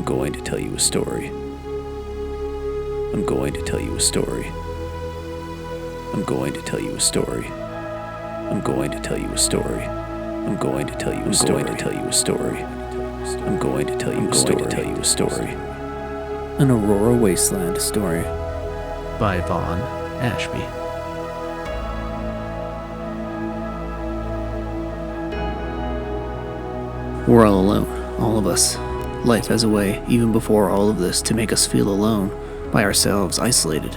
I'm going to tell you a story. I'm going to tell you a story. I'm going to tell you a story. I'm going to tell you a story. I'm going to tell you a story. I'm going to tell you a story. I'm going to tell you a story. I'm going to tell you a story. An Aurora Wasteland story by Vaughn Ashby. We're all alone, all of us. Life has a way, even before all of this, to make us feel alone, by ourselves, isolated.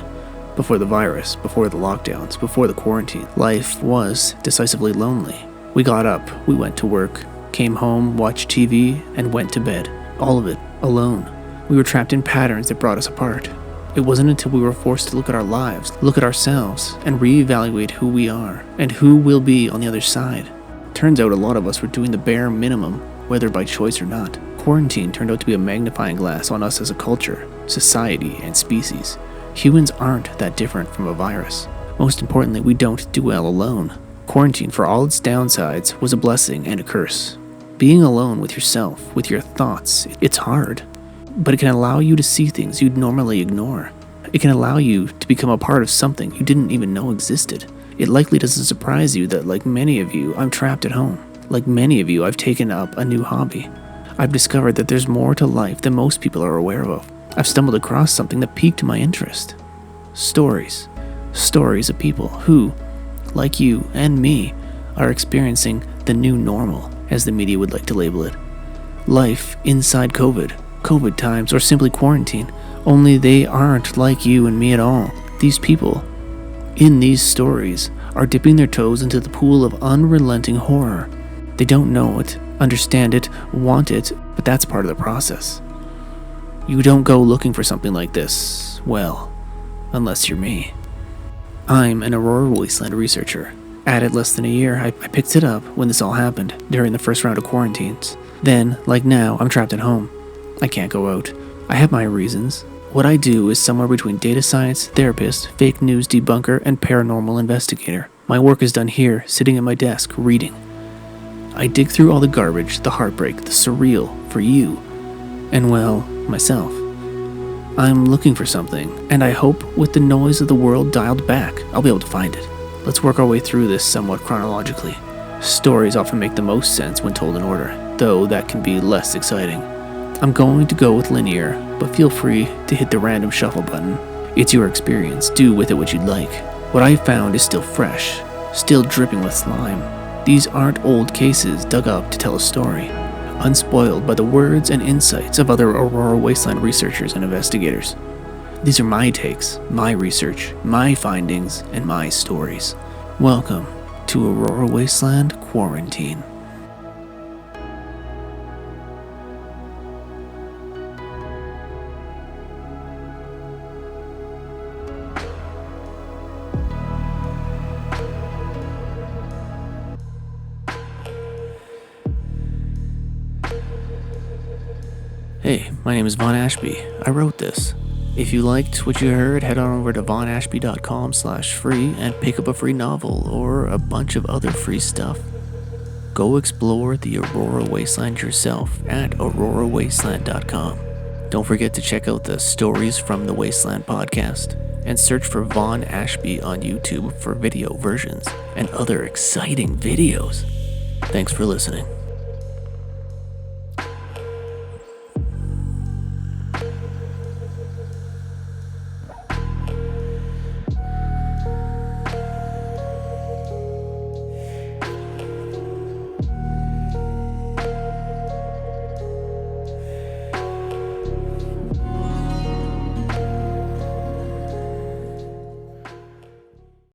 Before the virus, before the lockdowns, before the quarantine, life was decisively lonely. We got up, we went to work, came home, watched TV, and went to bed. All of it, alone. We were trapped in patterns that brought us apart. It wasn't until we were forced to look at our lives, look at ourselves, and reevaluate who we are, and who we'll be on the other side. Turns out a lot of us were doing the bare minimum, whether by choice or not. Quarantine turned out to be a magnifying glass on us as a culture, society, and species. Humans aren't that different from a virus. Most importantly, we don't do well alone. Quarantine, for all its downsides, was a blessing and a curse. Being alone with yourself, with your thoughts, it's hard. But it can allow you to see things you'd normally ignore. It can allow you to become a part of something you didn't even know existed. It likely doesn't surprise you that, like many of you, I'm trapped at home. Like many of you, I've taken up a new hobby. I've discovered that there's more to life than most people are aware of. I've stumbled across something that piqued my interest. Stories. Stories of people who, like you and me, are experiencing the new normal, as the media would like to label it. Life inside COVID times, or simply quarantine, only they aren't like you and me at all. These people, in these stories, are dipping their toes into the pool of unrelenting horror. They don't know it, understand it, want it, but that's part of the process. You don't go looking for something like this, well, unless you're me. I'm an Aurora Wasteland researcher. At it less than a year, I picked it up when this all happened, during the first round of quarantines. Then, like now, I'm trapped at home. I can't go out. I have my reasons. What I do is somewhere between data science, therapist, fake news debunker, and paranormal investigator. My work is done here, sitting at my desk, reading. I dig through all the garbage, the heartbreak, the surreal, for you, and well, myself. I'm looking for something, and I hope with the noise of the world dialed back, I'll be able to find it. Let's work our way through this somewhat chronologically. Stories often make the most sense when told in order, though that can be less exciting. I'm going to go with linear, but feel free to hit the random shuffle button. It's your experience, do with it what you'd like. What I found is still fresh, still dripping with slime. These aren't old cases dug up to tell a story, unspoiled by the words and insights of other Aurora Wasteland researchers and investigators. These are my takes, my research, my findings, and my stories. Welcome to Aurora Wasteland Quarantine. Hey, my name is Vaughn Ashby. I wrote this. If you liked what you heard, head on over to VaughnAshby.com/free and pick up a free novel or a bunch of other free stuff. Go explore the Aurora Wasteland yourself at AuroraWasteland.com. Don't forget to check out the Stories from the Wasteland podcast and search for Vaughn Ashby on YouTube for video versions and other exciting videos. Thanks for listening.